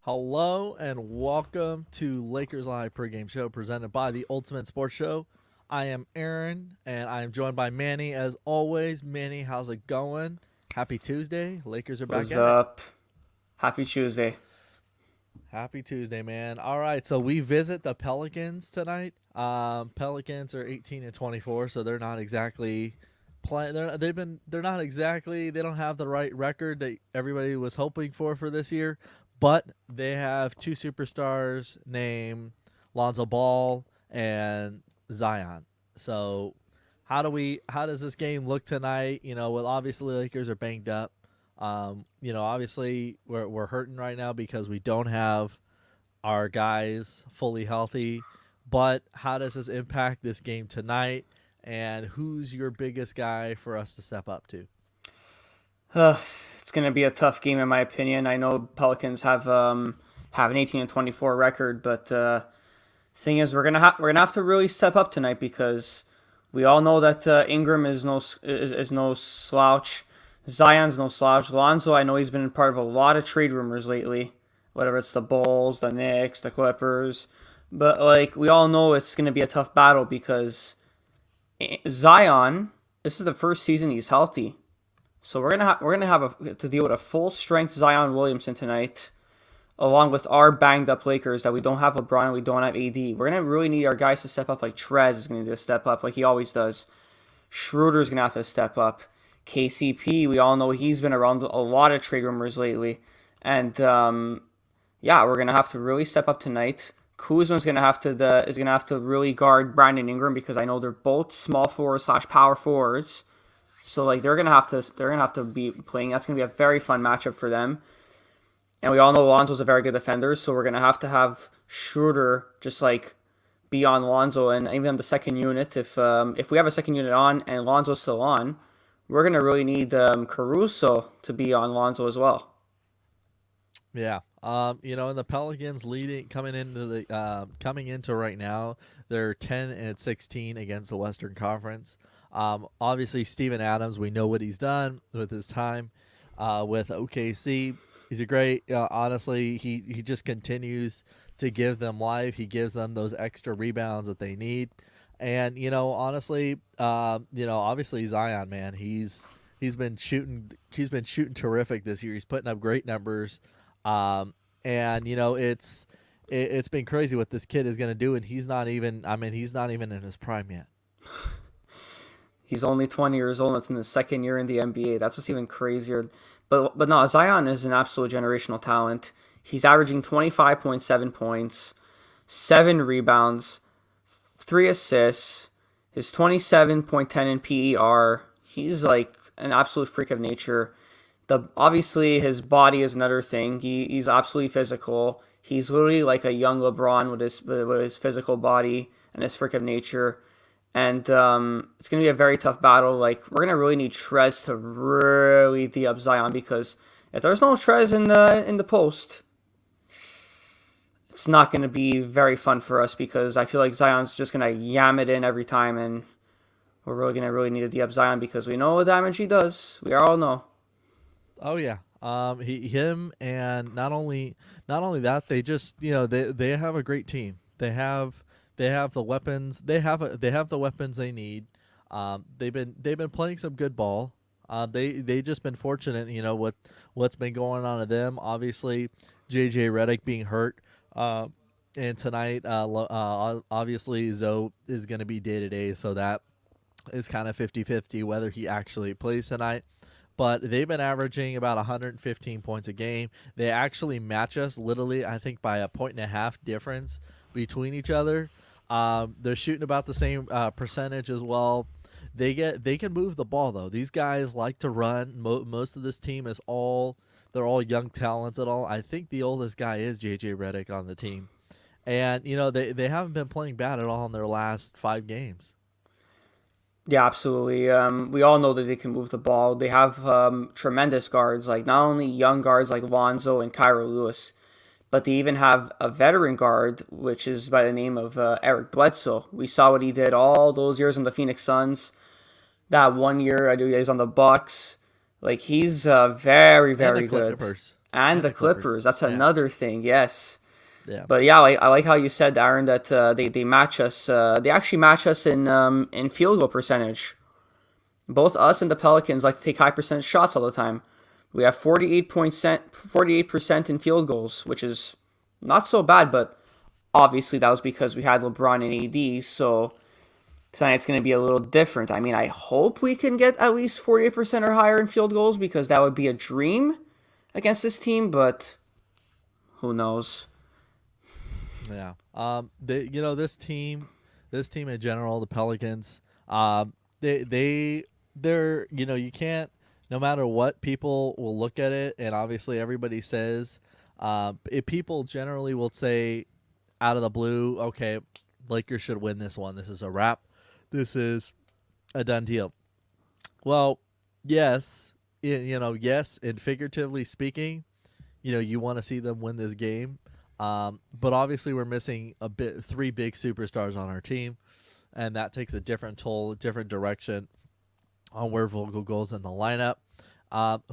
Hello and welcome to Lakers Live pregame show presented by the Ultimate Sports Show. I am Aaron and I am joined by Manny as always. Manny, how's it going? Happy Tuesday. Lakers are back What's at it. up? Happy Tuesday. Happy Tuesday, man. All right, so we visit the Pelicans tonight. Pelicans are 18 and 24, so they're not exactly playing. They're not exactly. They don't have the right record that everybody was hoping for this year, but they have two superstars named Lonzo Ball and Zion. So how does this game look tonight? Well, obviously the Lakers are banged up. Obviously we're hurting right now because we don't have our guys fully healthy. But how does this impact this game tonight? And who's your biggest guy for us to step up to? It's gonna be a tough game in my opinion. I know Pelicans have an 18 and 24 record, but thing is, we're gonna have to really step up tonight because we all know that Ingram is no slouch. Zion's no slouch. Lonzo, I know he's been part of a lot of trade rumors lately, whether it's the Bulls, the Knicks, the Clippers. But like we all know, it's gonna be a tough battle because Zion. This is the first season he's healthy. So to deal with a full strength Zion Williamson tonight, along with our banged up Lakers that we don't have LeBron and we don't have AD. We're gonna really need our guys to step up. Like Trez is gonna need to step up like he always does. Schroeder's gonna have to step up. KCP, we all know he's been around a lot of trade rumors lately, and yeah, we're gonna have to really step up tonight. Kuzma's gonna have to really guard Brandon Ingram because I know they're both small forwards slash power forwards. So like they're gonna have to be playing. That's gonna be a very fun matchup for them. And we all know Lonzo's a very good defender, so we're gonna have Schroeder just like be on Lonzo and even on the second unit. If we have a second unit on and Lonzo's still on, we're gonna really need Caruso to be on Lonzo as well. Yeah. And the Pelicans leading coming into right now, they're 10 and 16 against the Western Conference. Obviously Steven Adams, we know what he's done with his time with OKC. He's a great honestly, he just continues to give them life. He gives them those extra rebounds that they need. And honestly, obviously Zion, man, he's been shooting terrific this year. He's putting up great numbers. And it's been crazy what this kid is going to do, and he's not even in his prime yet. He's only 20 years old. It's in his second year in the NBA. That's what's even crazier. But no, Zion is an absolute generational talent. He's averaging 25.7 points, 7 rebounds, 3 assists. His 27.10 in PER. He's like an absolute freak of nature. The obviously his body is another thing. He's absolutely physical. He's literally like a young LeBron with his physical body and his freak of nature. And it's gonna be a very tough battle. Like we're gonna really need Trez to really D up Zion because if there's no Trez in the post, it's not gonna be very fun for us because I feel like Zion's just gonna yam it in every time, and we're really gonna really need to D up Zion because we know what damage he does. We all know. Oh yeah. Him, and not only that, they just they have a great team. They have the weapons. They have the weapons they need. They've been playing some good ball. They just been fortunate, what's been going on to them. Obviously, JJ Redick being hurt. And tonight, obviously Zoe is going to be day to day, so that is kind of 50-50 whether he actually plays tonight. But they've been averaging about 115 points a game. They actually match us literally, I think, by a point and a half difference between each other. They're shooting about the same percentage as well. They can move the ball though. These guys like to run. Most of this team is they're all young talents at all. I think the oldest guy is JJ Redick on the team, and they haven't been playing bad at all in their last 5 games. Yeah, absolutely. We all know that they can move the ball. They have tremendous guards, like not only young guards like Lonzo and Kyra Lewis, but they even have a veteran guard, which is by the name of Eric Bledsoe. We saw what he did all those years in the Phoenix Suns. That one year, I do. He's on the Bucks. Like he's very, And the very good. Clippers. And and the the Clippers. Clippers. That's Yeah, another thing. Yes. yeah, But yeah, I like how you said, Aaron, that they match us. They actually match us in field goal percentage. Both us and the Pelicans like to take high percentage shots all the time. We have 48% in field goals, which is not so bad, but obviously that was because we had LeBron and AD, so tonight's going to be a little different. I mean, I hope we can get at least 48% or higher in field goals because that would be a dream against this team, but who knows? yeah. This team in general, the Pelicans, they're you can't, no matter what, people will look at it, and obviously everybody says, if people generally will say out of the blue, okay, Lakers should win this one. This is a wrap. This is a done deal. Well, yes, yes, and figuratively speaking, you want to see them win this game. But obviously, we're missing three big superstars on our team, and that takes a different toll, a different direction on where Vogel goes in the lineup.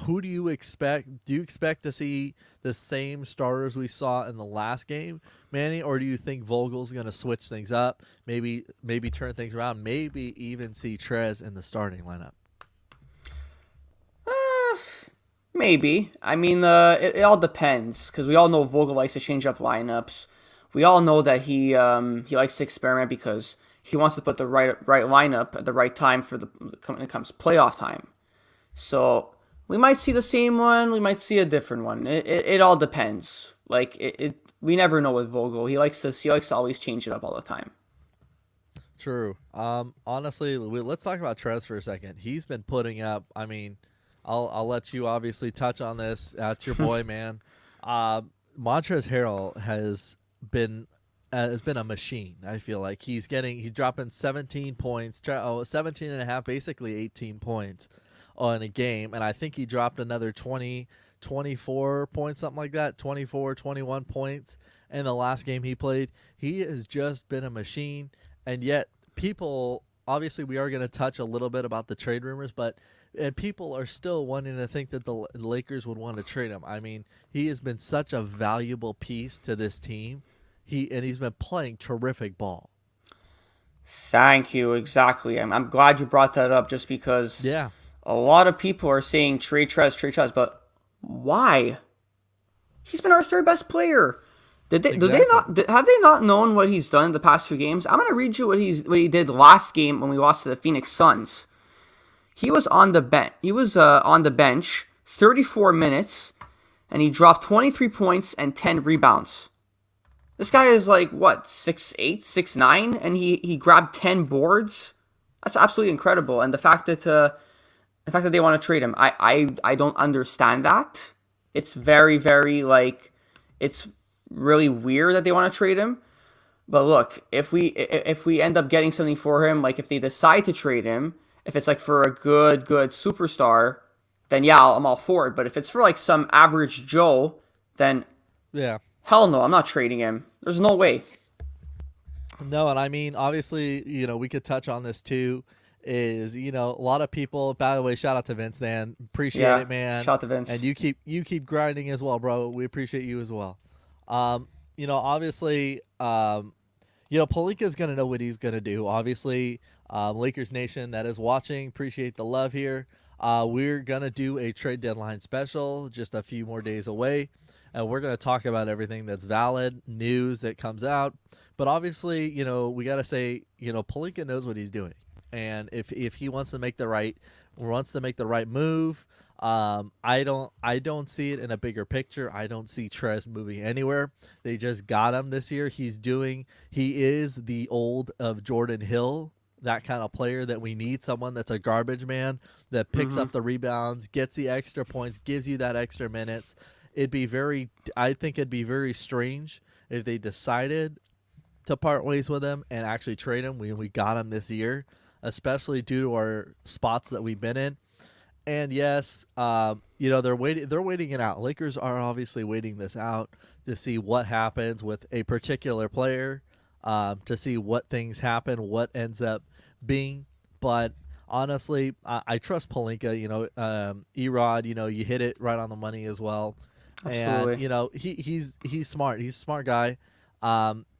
Who do you expect? Do you expect to see the same starters we saw in the last game, Manny, or do you think Vogel's going to switch things up, maybe turn things around, maybe even see Trez in the starting lineup? Uh, Maybe. I mean, it all depends because we all know Vogel likes to change up lineups. We all know that he likes to experiment because he wants to put the right lineup at the right time for the when it comes playoff time. So we might see the same one. We might see a different one. It all depends. Like we never know with Vogel. He likes to always change it up all the time. True. Honestly, let's talk about Trez for a second. He's been putting up. I mean, I'll let you obviously touch on this. That's your boy, man. Montrezl Harrell has been a machine. I feel like he's dropping 17 points, 17 and a half, basically 18 points on a game, and I think he dropped another 20, 24 points, something like that, 24, 21 points in the last game he played. He has just been a machine, and yet people, obviously we are going to touch a little bit about the trade rumors, but and people are still wanting to think that the Lakers would want to trade him. I mean, he has been such a valuable piece to this team. He's been playing terrific ball. Thank you. Exactly. I'm glad you brought that up just because Yeah, a lot of people are saying trade Trez, but why? He's been our third best player. Did they exactly. not have they not known what he's done in the past few games? I'm gonna read you what he did last game when we lost to the Phoenix Suns. He was on the bench. He was on the bench 34 minutes, and he dropped 23 points and 10 rebounds. This guy is like what 6'8", 6'9", and he grabbed 10 boards. That's absolutely incredible. And the fact that they want to trade him, I don't understand that. It's very very like it's really weird that they want to trade him. But look, if we end up getting something for him, like if they decide to trade him, if it's like for a good superstar, then yeah, I'm all for it. But if it's for like some average Joe, then Yeah. hell no, I'm not trading him. There's no way. No, and I mean, obviously, we could touch on this too. Is a lot of people. By the way, shout out to Vince, man. Appreciate Yeah, it, man. shout out to And Vince. you keep grinding as well, bro. We appreciate you as well. Obviously, Palinka's gonna know what he's gonna do. Obviously, Lakers Nation that is watching, appreciate the love here. We're gonna do a trade deadline special, just a few more days away, and we're gonna talk about everything that's valid news that comes out. But obviously, we gotta say, Palinka knows what he's doing, and if he wants to make the right move. I don't see it in a bigger picture. I don't see Trez moving anywhere. They just got him this year. He is the old of Jordan Hill, that kind of player that we need, someone that's a garbage man that picks Mm-hmm. up the rebounds, gets the extra points, gives you that extra minutes. I think it'd be very strange if they decided to part ways with him and actually trade him when we got him this year, especially due to our spots that we've been in. And yes, they're waiting it out. Lakers are obviously waiting this out to see what happens with a particular player, to see what things happen, what ends up being. But honestly, I trust Palinka. Erod, you hit it right on the money as well. And Absolutely. he's smart. He's a smart guy.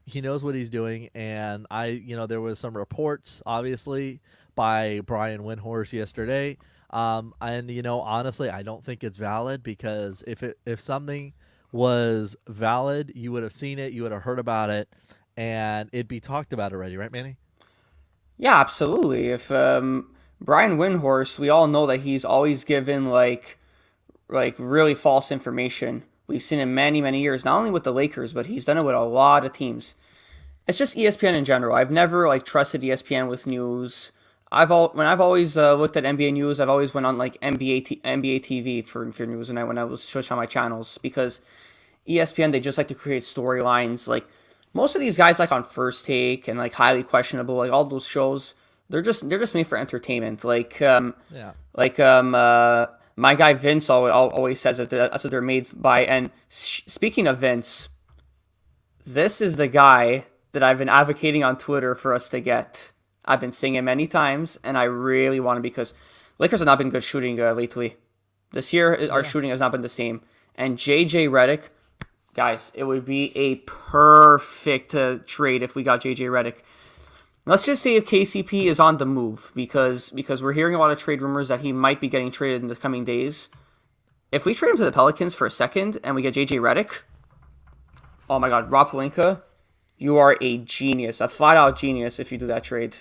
He knows what he's doing. And there was some reports, obviously, by Brian Windhorst yesterday. And honestly, I don't think it's valid, because if something was valid, you would have seen it, you would have heard about it, and it'd be talked about already, right, Manny? Yeah, absolutely. If Brian Windhorst, we all know that he's always given like really false information. We've seen in many many years, not only with the Lakers, but he's done it with a lot of teams. It's just ESPN in general. I've never like trusted ESPN with news. I've always looked at NBA news, I've always went on like NBA TV for news when I was switch on my channels, because ESPN, they just like to create storylines. Like most of these guys, like on First Take and like Highly Questionable, like all those shows, they're just made for entertainment. Yeah. My guy Vince always says that that's what they're made by. And speaking of Vince, this is the guy that I've been advocating on Twitter for us to get. I've been saying it many times, and I really want to, because Lakers have not been good shooting lately. This year, our Yeah. shooting has not been the same. And JJ Redick, guys, it would be a perfect trade if we got JJ Redick. Let's just say if KCP is on the move, because we're hearing a lot of trade rumors that he might be getting traded in the coming days. If we trade him to the Pelicans for a second and we get JJ Redick, oh my God, Rob Pelinka, you are a genius, a flat out genius if you do that trade.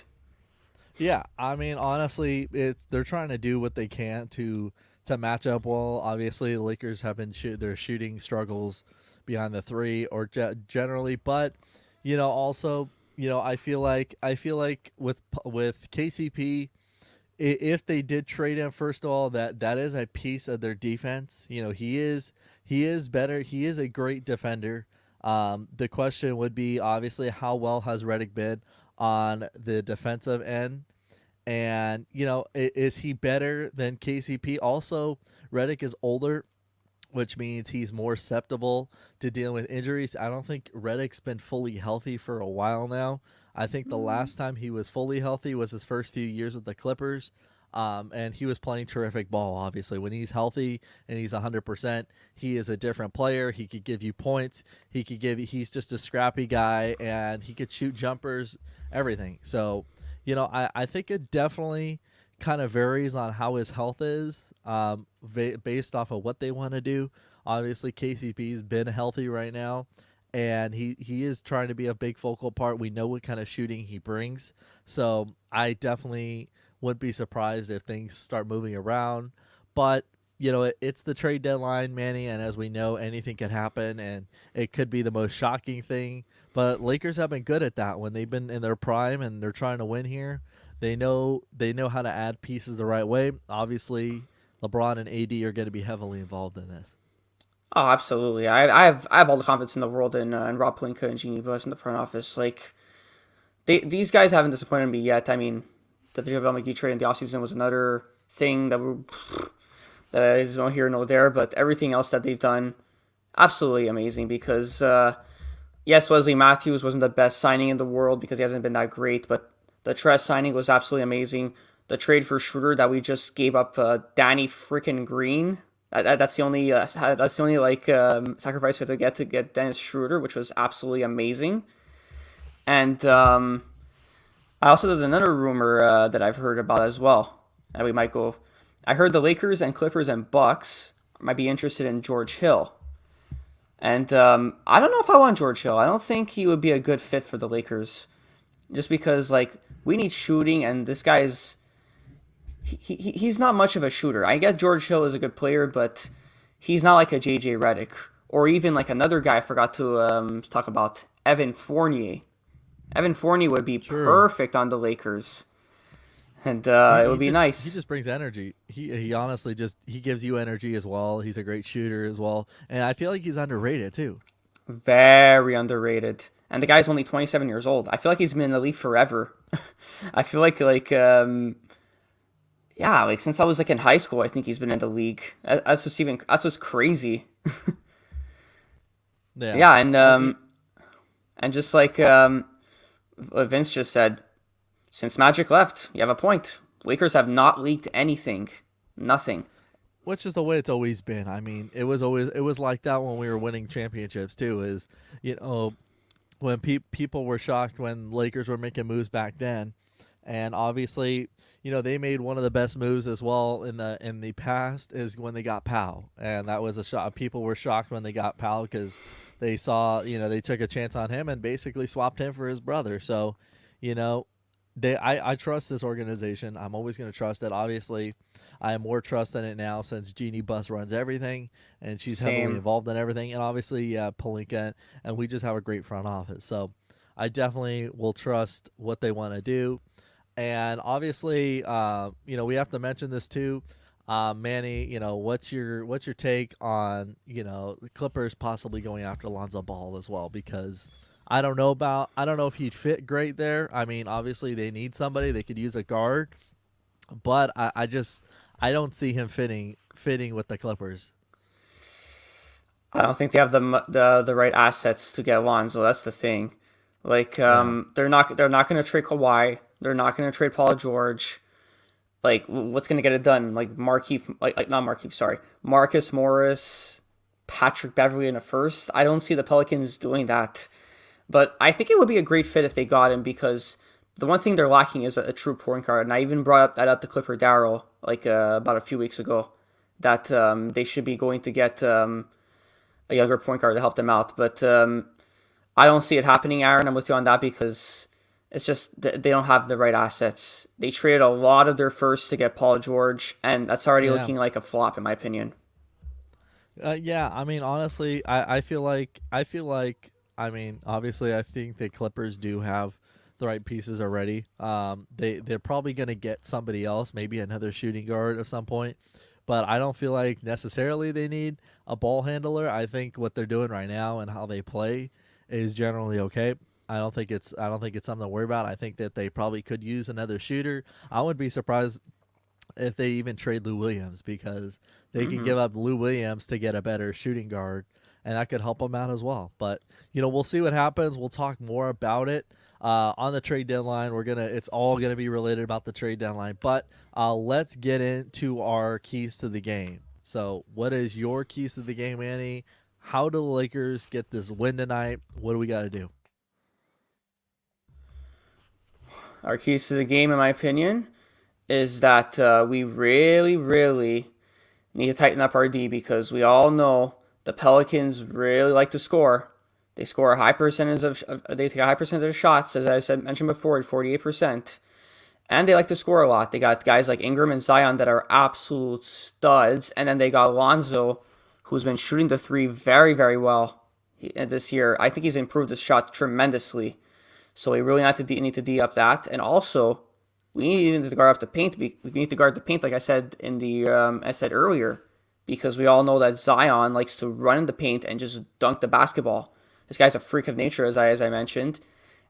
Yeah, I mean, honestly, it's they're trying to do what they can to match up well. Obviously, the Lakers have been their shooting struggles beyond the three, or generally, but also, I feel like with KCP, if they did trade him, first of all, that is a piece of their defense. He is better. He is a great defender. The question would be, obviously, how well has Reddick been on the defensive end? And is he better than KCP? Also, Reddick is older, which means he's more susceptible to dealing with injuries. I don't think Reddick's been fully healthy for a while now. I think the last time he was fully healthy was his first few years with the Clippers. And he was playing terrific ball, obviously. When he's healthy and he's 100%, he is a different player. He could give you points. He's just a scrappy guy, and he could shoot jumpers, everything. So, I think it definitely kind of varies on how his health is, based off of what they want to do. Obviously, KCP's been healthy right now, and he is trying to be a big focal part. We know what kind of shooting he brings, so I definitely wouldn't be surprised if things start moving around. But it's the trade deadline, Manny, and as we know, anything can happen, and it could be the most shocking thing. But Lakers have been good at that when they've been in their prime and they're trying to win here. They know how to add pieces the right way. Obviously, LeBron and AD are going to be heavily involved in this. Oh, absolutely. I have all the confidence in the world in Rob Pelinka and Jeannie Buss in the front office. Like these guys haven't disappointed me yet. I mean, the JaVale McGee trade in the offseason was another thing that is no here no there, but everything else that they've done, absolutely amazing. Because yes, Wesley Matthews wasn't the best signing in the world because he hasn't been that great, but the Trez signing was absolutely amazing. The trade for Schroeder that we just gave up, Danny freaking Green. That's the only like sacrifice we had to get Dennis Schroeder, which was absolutely amazing. And I also, there's another rumor that I've heard about as well that we might go. I heard the Lakers and Clippers and Bucks might be interested in George Hill. And I don't know if I want George Hill. I don't think he would be a good fit for the Lakers, just because like we need shooting, and this guy's he's not much of a shooter. I get George Hill is a good player, but he's not like a JJ Redick or even like another guy I forgot to talk about, Evan Fournier. Evan Fournier would be True. perfect on the Lakers, and He, it he would be just he nice. just brings energy. He honestly just he gives you energy as well. He's a great shooter as well, and I feel like he's underrated too. Very underrated. And the guy's only 27 years old. I feel like he's been in the league forever. I feel yeah, like since I was like in high school, I think he's been in the league. That's what's crazy. Yeah. Yeah, No, he and just like what Vince just said, since Magic left, you have a point. Lakers have not leaked anything, nothing. which is the way it's always been. I mean, it was like that when we were winning championships too. Is you know when people were shocked when Lakers were making moves back then, and obviously they made one of the best moves as well in the past is when they got Powell, and that was a shock. People were shocked when they got Powell because they saw they took a chance on him and basically swapped him for his brother. So, you know, I trust this organization. I'm always going to trust it. Obviously, I have more trust in it now since Jeannie Buss runs everything and she's heavily Same. involved in everything. And obviously, Palinka, and we just have a great front office. So I definitely will trust what they want to do. And obviously, we have to mention this too. Manny, what's your take on the Clippers possibly going after Lonzo Ball as well? Because I don't know if he'd fit great there. I mean, obviously they need somebody. They could use a guard, but I don't see him fitting with the Clippers. I don't think they have the right assets to get Lonzo. That's the thing. Like Yeah, they're not going to trade Kawhi. They're not going to trade Paul George. Like what's going to get it done? Like Markeith, like not Markeith, sorry, Marcus Morris, Patrick Beverly in a first. I don't see the Pelicans doing that. But I think it would be a great fit if they got him because the one thing they're lacking is a true point guard. And I even brought up that at the Clipper Darrell like about a few weeks ago that they should be going to get a younger point guard to help them out. But I don't see it happening, Aaron. I'm with you on that because it's just they don't have the right assets. They traded a lot of their first to get Paul George, and that's already yeah, looking like a flop in my opinion. yeah. I mean, honestly, I feel like I mean, obviously, I think the Clippers do have the right pieces already. They're probably gonna get somebody else, maybe another shooting guard at some point. But I don't feel like necessarily they need a ball handler. I think what they're doing right now and how they play is generally okay. I don't think it's something to worry about. I think that they probably could use another shooter. I wouldn't be surprised if they even trade Lou Williams because they could Hmm. give up Lou Williams to get a better shooting guard, and that could help them out as well. But we'll see what happens. We'll talk more about it on the trade deadline. It's all gonna be related about the trade deadline. But let's get into our keys to the game. So, what is your keys to the game, Annie? How do the Lakers get this win tonight? What do we got to do? Our keys to the game, in my opinion, is that we really, really need to tighten up our D because we all know the Pelicans really like to score. They score a high percentage they take a high percentage of shots, as I said mentioned before, at 48%, and they like to score a lot. They got guys like Ingram and Zion that are absolute studs, and then they got Lonzo, who's been shooting the three very, very well this year. I think he's improved his shot tremendously. So we really need to D up that, and also we need to guard up the paint. We need to guard the paint, like I said in the I said earlier, because we all know that Zion likes to run in the paint and just dunk the basketball. This guy's a freak of nature, as I mentioned,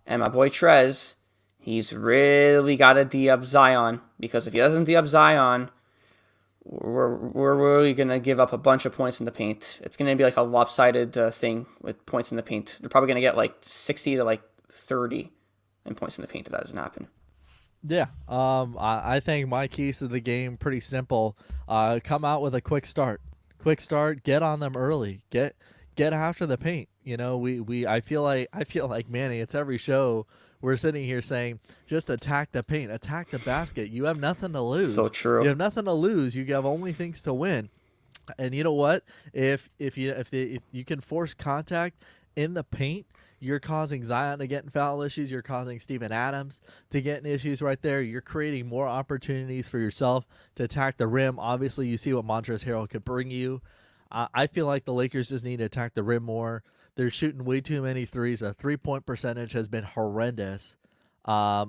and my boy Trez, he's really got to D up Zion because if he doesn't D up Zion, we're really gonna give up a bunch of points in the paint. It's gonna be like a lopsided thing with points in the paint. They're probably gonna get like 60 to like 30 in points in the paint if that doesn't happen. Yeah, I think my keys to the game pretty simple. Come out with a quick start. Get on them early. Get after the paint. I feel like Manny. It's every show we're sitting here saying just attack the paint, attack the basket. You have nothing to So lose. You true. have nothing to lose. You have only things to win. And you know what? If you can force contact in the paint, you're causing Zion to get in foul issues. You're causing Steven Adams to get in issues right there. You're creating more opportunities for yourself to attack the rim. Obviously, you see what Montrezl Harrell could bring you. I feel like the Lakers just need to attack the rim more. They're shooting way too many threes. The 3-point percentage has been horrendous. I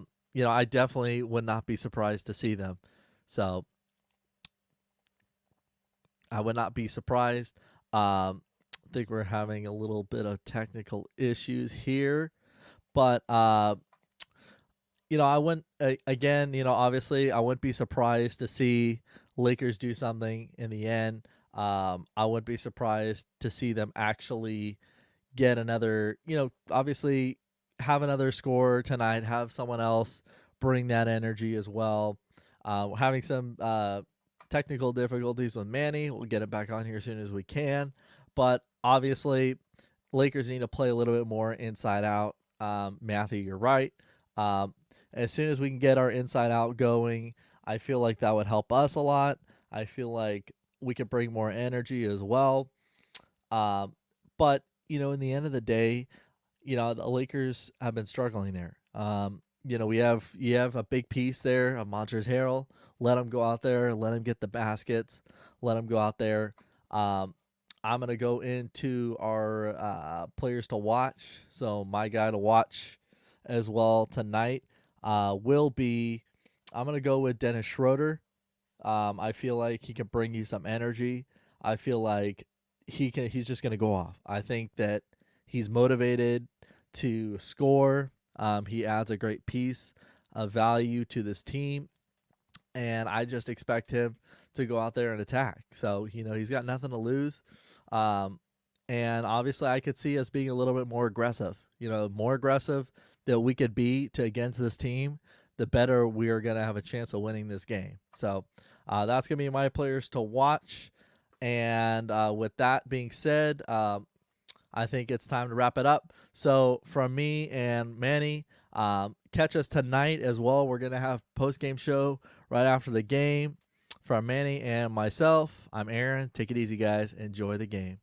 definitely would not be surprised to see them. So I would not be surprised. I think we're having a little bit of technical issues here, but I wouldn't again. Obviously, I wouldn't be surprised to see Lakers do something in the end. I wouldn't be surprised to see them actually get another. Obviously, have another score tonight. Have someone else bring that energy as well. Having some technical difficulties with Manny. We'll get him back on here as soon as we can. But obviously, Lakers need to play a little bit more inside out. Matthew, you're right. As soon as we can get our inside out going, I feel like that would help us a lot. I feel like we could bring more energy as well. But in the end of the day, the Lakers have been struggling there. You have a big piece there of Montrezl Harrell. Let him go out there, let him get the baskets, let him go out there. I'm gonna go into our players to watch. So my guy to watch as well tonight will be. I'm gonna go with Dennis Schroeder. I feel like he can bring you some energy. I feel like he's just gonna go off. I think that he's motivated to score. He adds a great piece of value to this team, and I just expect him to go out there and attack. So he's got nothing to lose, and obviously I could see us being a little bit more aggressive. More aggressive that we could be to against this team, the better we are gonna have a chance of winning this game. So that's gonna be my players to watch. And with that being said, I think it's time to wrap it up. So from me and Manny, catch us tonight as well. We're going to have post-game show right after the game. From Manny and myself, I'm Aaron. Take it easy, guys. Enjoy the game.